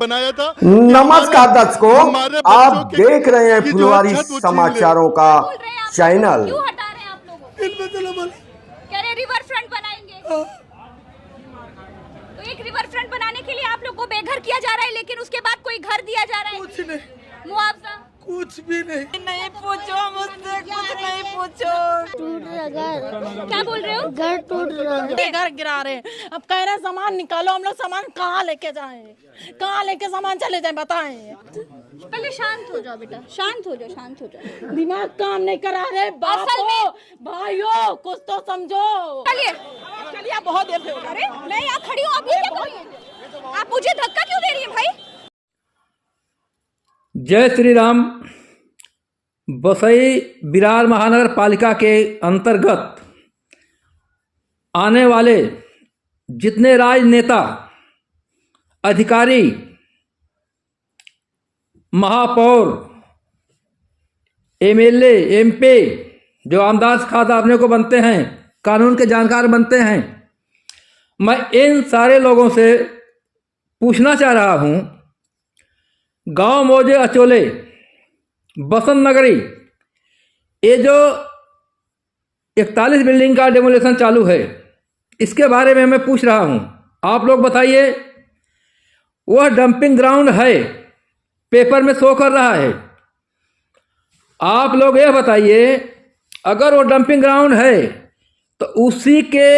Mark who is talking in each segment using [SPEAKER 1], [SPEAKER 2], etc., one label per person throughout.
[SPEAKER 1] बनाया था।
[SPEAKER 2] नमस्कार दर्शकों,
[SPEAKER 1] हमारे
[SPEAKER 2] आप
[SPEAKER 1] बच्चों के
[SPEAKER 2] देख रहे हैं
[SPEAKER 1] की जो है
[SPEAKER 2] फुलवारी
[SPEAKER 1] छत वो छीन ले।
[SPEAKER 2] समाचारों का चैनल।
[SPEAKER 3] क्यों हटा रहे हैं आप लोगों को?
[SPEAKER 1] इनमें चलो बोलो।
[SPEAKER 3] कह रहे रिवर फ्रंट बनाएंगे। तो एक रिवर फ्रंट बनाने के लिए आप लोग को बेघर किया जा रहा है, लेकिन उसके बाद कोई घर दिया जा रहा है,
[SPEAKER 1] कुछ नहीं,
[SPEAKER 3] मुआवजा
[SPEAKER 1] कुछ भी नहीं।
[SPEAKER 4] नहीं पूछो मुझसे, कुछ नहीं पूछो।
[SPEAKER 5] टूट रहा घर,
[SPEAKER 3] क्या बोल रहे हो?
[SPEAKER 5] घर टूट रहा है।
[SPEAKER 4] ये घर गिरा रहे हैं। अब कह रहे हैं सामान निकालो, हम लोग सामान कहाँ लेके जाएं, कहाँ लेके सामान चले जाएं, बताएं।
[SPEAKER 3] पहले शांत हो जाओ बेटा, शांत हो जाओ, शांत हो जाओ।
[SPEAKER 4] दिमाग काम नहीं करा रहे। बापों भाइयों कुछ तो समझो।
[SPEAKER 3] चलिए
[SPEAKER 4] चलिए आप बहुत देर से हो
[SPEAKER 3] अरे मैं यहाँ खड़ी हूँ, आप ये क्या कर रही हैं? आप मुझे धक्का क्यों दे रही हैं भाई?
[SPEAKER 6] जय श्री राम। बसई बिरार महानगर पालिका के अंतर्गत आने वाले जितने राजनेता, अधिकारी, महापौर, एमएलए, एमपी जो आमदास खादाबने को बनते हैं, कानून के जानकार बनते हैं, मैं इन सारे लोगों से पूछना चाह रहा हूं, गांव मौजे अचोले, बसंत नगरी, ये जो 41 बिल्डिंग का डेमोलेशन चालू है, इसके बारे में मैं पूछ रहा हूं। आप लोग बताइए, वह डंपिंग ग्राउंड है, पेपर में शो कर रहा है। आप लोग यह बताइए, अगर वो डंपिंग ग्राउंड है तो उसी के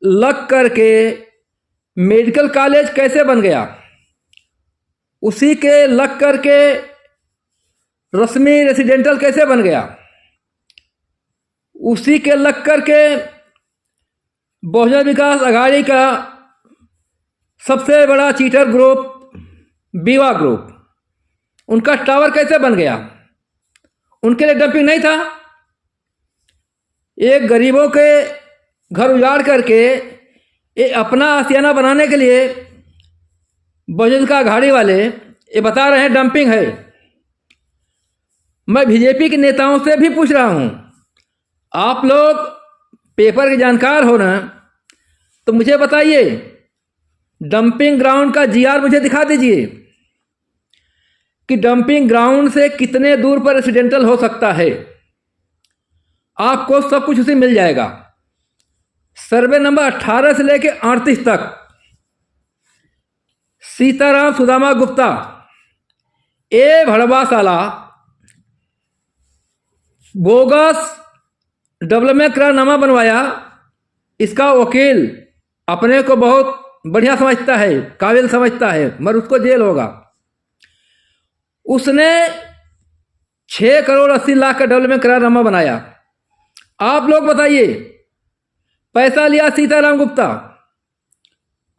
[SPEAKER 6] लग करके मेडिकल कॉलेज कैसे बन गया? उसी के लग करके रश्मि रेसिडेंटल कैसे बन गया? उसी के लग करके बहुजन विकास आघाड़ी का सबसे बड़ा चीटर ग्रुप बीवा ग्रुप, उनका टावर कैसे बन गया? उनके लिए डंपिंग नहीं था? एक गरीबों के घर उजाड़ करके ये अपना आशियाना बनाने के लिए बहुजन का आघाड़ी वाले ये बता रहे हैं डंपिंग है। मैं बीजेपी के नेताओं से भी पूछ रहा हूं, आप लोग पेपर के जानकार हो ना, तो मुझे बताइए, डंपिंग ग्राउंड का जीआर मुझे दिखा दीजिए कि डंपिंग ग्राउंड से कितने दूर पर रेसिडेंटल हो सकता है। आपको सब कुछ उसे मिल जाएगा। सर्वे नंबर 18 से लेकर 38 तक सीताराम सुदामा गुप्ता ए भड़वा साला बोगस डेवलपमेंट करारनामा बनवाया। इसका वकील अपने को बहुत बढ़िया समझता है, काबिल समझता है, मगर उसको जेल होगा। उसने 6 करोड़ 80 लाख का डेवलपमेंट करारनामा बनाया। आप लोग बताइए, पैसा लिया सीताराम गुप्ता,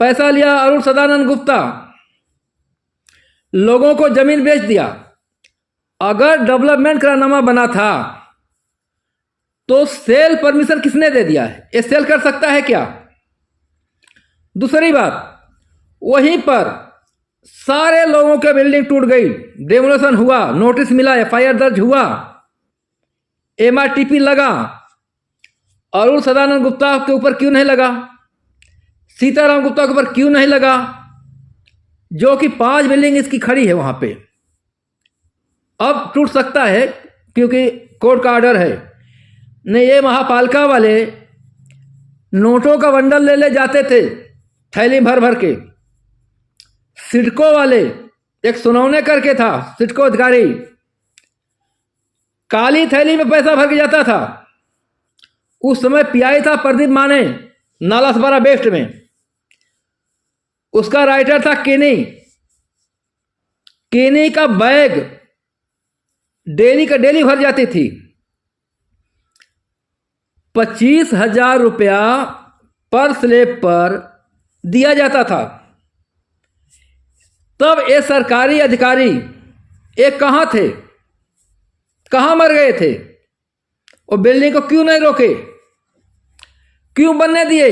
[SPEAKER 6] पैसा लिया अरुण सदानंद गुप्ता, लोगों को जमीन बेच दिया। अगर डेवलपमेंट करारनामा बना था तो सेल परमिशन किसने दे दिया है? ये सेल कर सकता है क्या? दूसरी बात, वहीं पर सारे लोगों के बिल्डिंग टूट गई, डेमोलेशन हुआ, नोटिस मिला, एफआईआर दर्ज हुआ, एमआरटीपी लगा। अरुण सदानंद गुप्ता के ऊपर क्यों नहीं लगा? सीताराम गुप्ता के ऊपर क्यों नहीं लगा? जो कि 5 बिल्डिंग इसकी खड़ी है वहां पे। अब टूट सकता है क्योंकि कोर्ट का ऑर्डर है। नहीं, ये महापालिका वाले नोटों का बंडल ले ले जाते थे थैली भर भर के। सिडको वाले, एक सुनौने करके था सिडको अधिकारी, काली थैली में पैसा भर के जाता था। उस समय पीआई था प्रदीप माने, नालासपारा वेस्ट में। उसका राइटर था केनी। केनी का बैग डेली का डेली भर जाती थी। 25,000 रुपया पर स्लेब पर दिया जाता था। तब ये सरकारी अधिकारी ये कहाँ थे, कहाँ मर गए थे? वो बिल्डिंग को क्यों नहीं रोके, क्यों बनने दिए?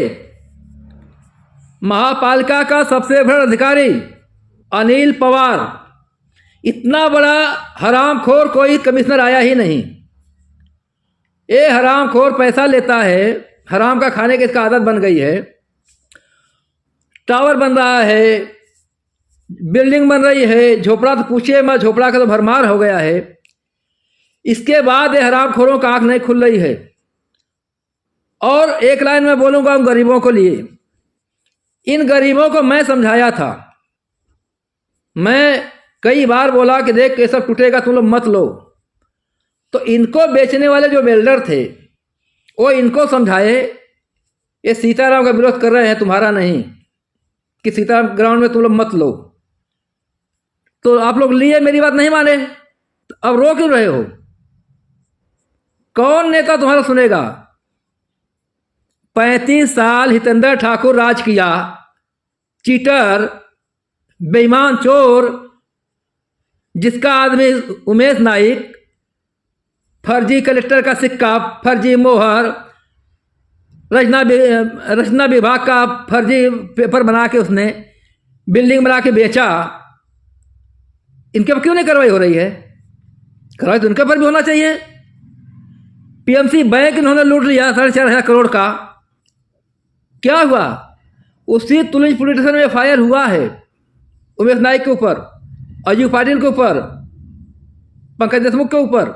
[SPEAKER 6] महापालिका का सबसे बड़ा अधिकारी अनिल पवार, इतना बड़ा हरामखोर कोई कमिश्नर आया ही नहीं। ये हरामखोर पैसा लेता है, हराम का खाने की इसका आदत बन गई है। टावर बन रहा है, बिल्डिंग बन रही है, झोपड़ा तो पूछिए मत, झोपड़ा का तो भरमार हो गया है। इसके बाद ये हरामखोरों का आंख नहीं खुल रही है। और एक लाइन में बोलूंगा उन गरीबों को लिए, इन गरीबों को मैं समझाया था, मैं कई बार बोला कि देख ये सब टूटेगा, तुम लोग मत लो। तो इनको बेचने वाले जो बिल्डर थे वो इनको समझाए ये सीताराम का विरोध कर रहे हैं, तुम्हारा नहीं, कि सीताराम ग्राउंड में तुम लोग मत लो। तो आप लोग लिए, मेरी बात नहीं माने, तो अब रो क्यों रहे हो? कौन नेता तुम्हारा सुनेगा? 35 साल हितेंद्र ठाकुर राज किया, चीटर, बेईमान, चोर, जिसका आदमी उमेश नाइक, फर्जी कलेक्टर का सिक्का, फर्जी मोहर, रचना विभाग का फर्जी पेपर बना के उसने बिल्डिंग बना के बेचा। इनके पर क्यों नहीं कार्रवाई हो रही है? कार्रवाई तो इनके पर भी होना चाहिए। पीएमसी बैंक इन्होंने लूट लिया 4,500 करोड़ का, क्या हुआ? उसी तुलिंज पुलिस स्टेशन में एफआईआर हुआ है उमेश नाइक के ऊपर, अजू पाटिल के ऊपर, पंकज देशमुख के ऊपर।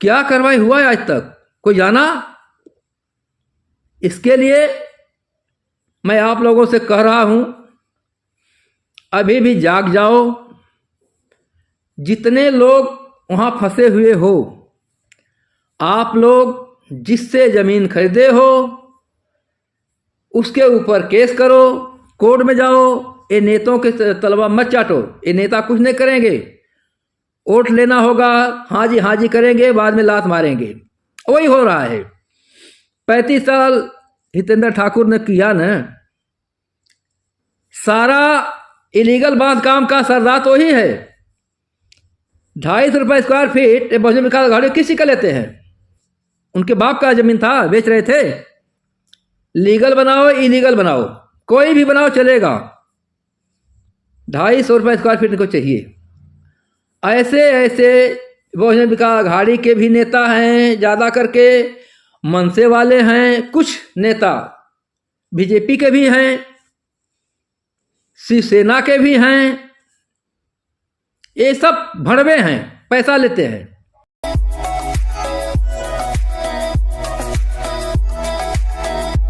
[SPEAKER 6] क्या कार्रवाई हुआ है आज तक? कोई जाना? इसके लिए मैं आप लोगों से कह रहा हूं, अभी भी जाग जाओ। जितने लोग वहां फंसे हुए हो, आप लोग जिससे जमीन खरीदे हो उसके ऊपर केस करो, कोर्ट में जाओ। ये नेताओं के तलवा मत चाटो, ये नेता कुछ नहीं करेंगे। वोट लेना होगा, हाँ जी करेंगे, बाद में लात मारेंगे। वही हो रहा है। 35 साल हितेंद्र ठाकुर ने किया ना, सारा इलीगल बांध काम का सरदार तो ही है। 250 रुपये स्क्वायर फीट ये बहुजन विकास आघाड़ी किसी का लेते हैं? उनके बाप का जमीन था, बेच रहे थे। लीगल बनाओ, इलीगल बनाओ, कोई भी बनाओ चलेगा, 250 रुपये स्क्वायर फीट को चाहिए। ऐसे ऐसे बहुजन विकास आघाड़ी के भी नेता हैं, ज़्यादा करके मनसे वाले हैं, कुछ नेता बीजेपी के भी हैं, शिवसेना के भी हैं। ये सब भड़वे हैं, पैसा लेते हैं।